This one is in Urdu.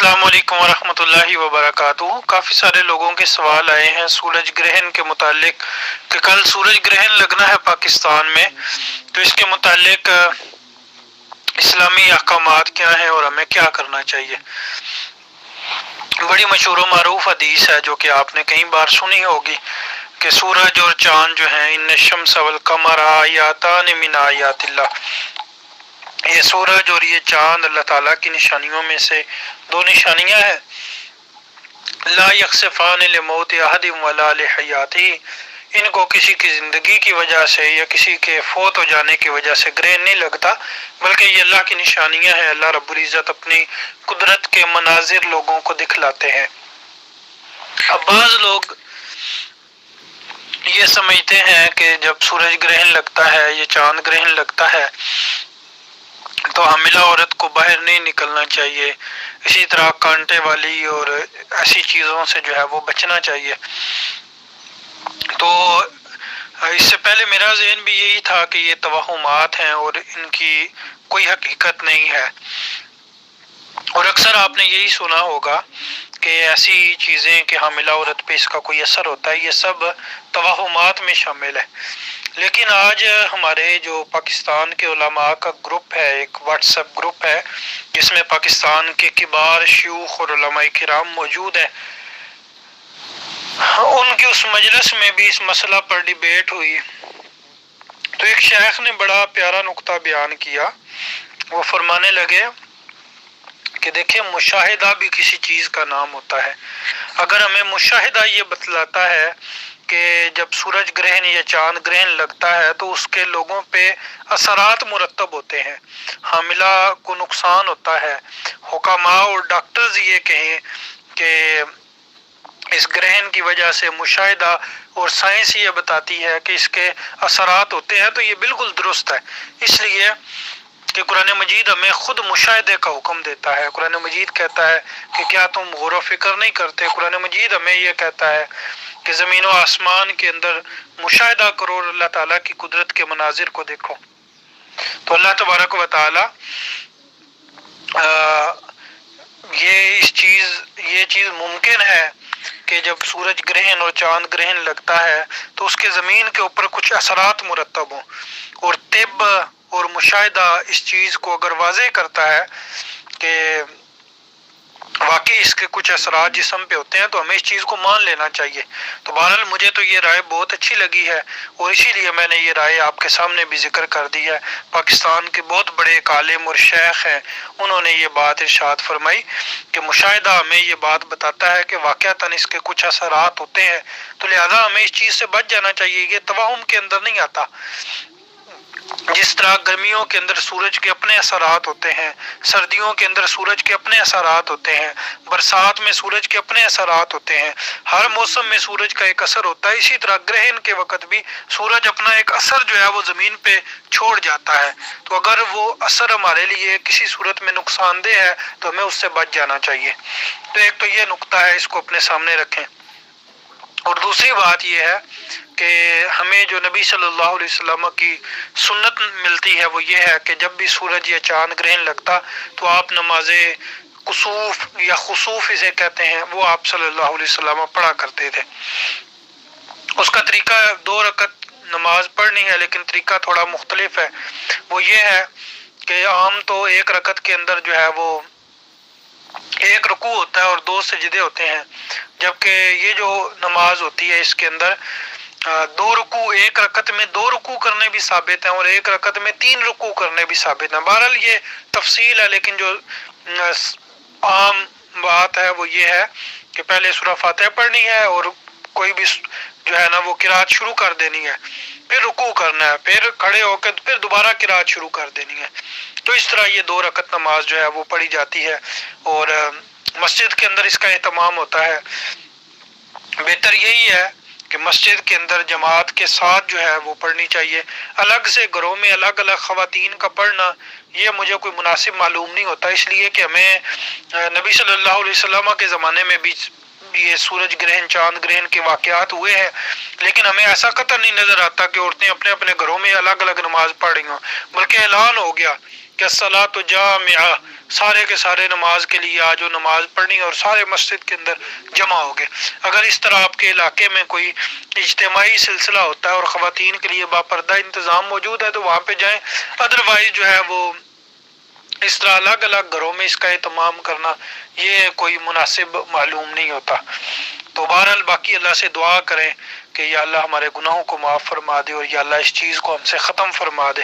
السلام علیکم ورحمۃ اللہ وبرکاتہ۔ کافی سارے لوگوں کے سوال آئے ہیں سورج گرہن کے متعلق کہ کل سورج گرہن لگنا ہے پاکستان میں، تو اس کے متعلق اسلامی احکامات کیا ہیں اور ہمیں کیا کرنا چاہیے۔ بڑی مشہور و معروف حدیث ہے جو کہ آپ نے کئی بار سنی ہوگی کہ سورج اور چاند جو ہیں ان الشمس والقمر آیاتان من آیات اللہ، یہ سورج اور یہ چاند اللہ تعالیٰ کی نشانیوں میں سے دو نشانیاں ہیں۔ لا یخسفان لموت احد ولا لحیاتہ، ان کو کسی کی زندگی کی وجہ سے یا کسی کے فوت ہو جانے کی وجہ سے گرہن نہیں لگتا، بلکہ یہ اللہ کی نشانیاں ہیں۔ اللہ رب العزت اپنی قدرت کے مناظر لوگوں کو دکھلاتے ہیں۔ اب بعض لوگ یہ سمجھتے ہیں کہ جب سورج گرہن لگتا ہے یا چاند گرہن لگتا ہے تو حاملہ عورت کو باہر نہیں نکلنا چاہیے، اسی طرح کانٹے والی اور ایسی چیزوں سے جو ہے وہ بچنا چاہیے۔ تو اس سے پہلے میرا ذہن بھی یہی تھا کہ یہ توہمات ہیں اور ان کی کوئی حقیقت نہیں ہے، اور اکثر آپ نے یہی سنا ہوگا کہ ایسی چیزیں کہ حاملہ عورت پہ اس کا کوئی اثر ہوتا ہے، یہ سب توہمات میں شامل ہے۔ لیکن آج ہمارے جو پاکستان کے علماء کا گروپ ہے، ایک واٹس ایپ گروپ ہے جس میں پاکستان کے کبار شیوخ اور علماء کرام موجود ہیں، ان کی اس مجلس میں بھی اس مسئلہ پر ڈیبیٹ ہوئی تو ایک شیخ نے بڑا پیارا نقطہ بیان کیا۔ وہ فرمانے لگے کہ دیکھیں مشاہدہ بھی کسی چیز کا نام ہوتا ہے۔ اگر ہمیں مشاہدہ یہ بتلاتا ہے کہ جب سورج گرہن یا چاند گرہن لگتا ہے تو اس کے لوگوں پہ اثرات مرتب ہوتے ہیں، حاملہ کو نقصان ہوتا ہے، حکماء اور ڈاکٹرز یہ کہیں کہ اس گرہن کی وجہ سے مشاہدہ اور سائنس یہ بتاتی ہے کہ اس کے اثرات ہوتے ہیں، تو یہ بالکل درست ہے۔ اس لیے کہ قرآن مجید ہمیں خود مشاہدے کا حکم دیتا ہے۔ قرآن مجید کہتا ہے کہ کیا تم غور و فکر نہیں کرتے؟ قرآن مجید ہمیں یہ کہتا ہے کہ زمین و آسمان کے اندر مشاہدہ کرو اور اللہ تعالیٰ کی قدرت کے مناظر کو دیکھو۔ تو اللہ تبارک و تعالیٰ یہ چیز ممکن ہے کہ جب سورج گرہن اور چاند گرہن لگتا ہے تو اس کے زمین کے اوپر کچھ اثرات مرتب ہوں، اور طب اور مشاہدہ اس چیز کو اگر واضح کرتا ہے کہ واقعی اس کے کچھ اثرات جسم پہ ہوتے ہیں تو ہمیں اس چیز کو مان لینا چاہیے۔ تو بہرحال مجھے تو یہ رائے بہت اچھی لگی ہے، اور اسی لیے میں نے یہ رائے آپ کے سامنے بھی ذکر کر دی ہے۔ پاکستان کے بہت بڑے ایک عالم اور شیخ ہیں، انہوں نے یہ بات ارشاد فرمائی کہ مشاہدہ ہمیں یہ بات بتاتا ہے کہ واقعتاً اس کے کچھ اثرات ہوتے ہیں، تو لہذا ہمیں اس چیز سے بچ جانا چاہیے۔ یہ توہم کے اندر نہیں آتا۔ جس طرح گرمیوں کے اندر سورج کے اپنے اثرات ہوتے ہیں، سردیوں کے اندر سورج کے اپنے اثرات ہوتے ہیں، برسات میں سورج کے اپنے اثرات ہوتے ہیں، ہر موسم میں سورج کا ایک اثر ہوتا ہے، اسی طرح گرہن کے وقت بھی سورج اپنا ایک اثر جو ہے وہ زمین پہ چھوڑ جاتا ہے۔ تو اگر وہ اثر ہمارے لیے کسی صورت میں نقصان دہ ہے تو ہمیں اس سے بچ جانا چاہیے۔ تو ایک تو یہ نقطہ ہے، اس کو اپنے سامنے رکھیں۔ اور دوسری بات یہ ہے کہ ہمیں جو نبی صلی اللہ علیہ وسلم کی سنت ملتی ہے وہ یہ ہے کہ جب بھی سورج یا چاند گرہن لگتا تو آپ نماز کسوف یا خسوف اسے کہتے ہیں وہ آپ صلی اللہ علیہ وسلم پڑھا کرتے تھے۔ اس کا طریقہ 2 رکعت نماز پڑھنی ہے، لیکن طریقہ تھوڑا مختلف ہے۔ وہ یہ ہے کہ عام تو 1 رکعت کے اندر جو ہے وہ 1 رکوع ہوتا ہے اور 2 سجدے ہوتے ہیں، جبکہ یہ جو نماز ہوتی ہے اس کے اندر 2 رکوع، 1 رکعت میں 2 رکوع کرنے بھی ثابت ہیں اور 1 رکعت میں 3 رکوع کرنے بھی ثابت ہیں۔ بہرحال یہ تفصیل ہے، لیکن جو عام بات ہے وہ یہ ہے کہ پہلے سورہ فاتحہ پڑھنی ہے اور کوئی بھی جو ہے نا وہ قرات شروع کر دینی ہے، پھر رکوع کرنا ہے، پھر کھڑے ہو کے پھر دوبارہ قرات شروع کر دینی ہے۔ تو اس طرح یہ 2 رکعت نماز جو ہے وہ پڑھی جاتی ہے، اور مسجد کے اندر اس کا اہتمام ہوتا ہے۔ بہتر یہی ہے کہ مسجد کے اندر جماعت کے ساتھ جو ہے وہ پڑھنی چاہیے۔ الگ سے گھروں میں الگ الگ خواتین کا پڑھنا یہ مجھے کوئی مناسب معلوم نہیں ہوتا، اس لیے کہ ہمیں نبی صلی اللہ علیہ وسلم کے زمانے میں بھی یہ سورج گرہن چاند گرہن کے واقعات ہوئے ہیں، لیکن ہمیں ایسا قطع نہیں نظر آتا کہ عورتیں اپنے اپنے گھروں میں الگ الگ نماز پڑھ رہی ہوں، بلکہ اعلان ہو گیا کہ الصلاۃ جامعہ، سارے کے سارے نماز کے لیے آج نماز پڑھنی اور سارے مسجد کے اندر جمع ہو گئے۔ اگر اس طرح آپ کے علاقے میں کوئی اجتماعی سلسلہ ہوتا ہے اور خواتین کے لیے باپردہ انتظام موجود ہے تو وہاں پہ جائیں، ادروائز جو ہے وہ اس طرح الگ الگ گھروں میں اس کا اہتمام کرنا یہ کوئی مناسب معلوم نہیں ہوتا۔ تو بہرحال باقی اللہ سے دعا کریں کہ یا اللہ ہمارے گناہوں کو معاف فرما دے اور یا اللہ اس چیز کو ہم سے ختم فرما دے۔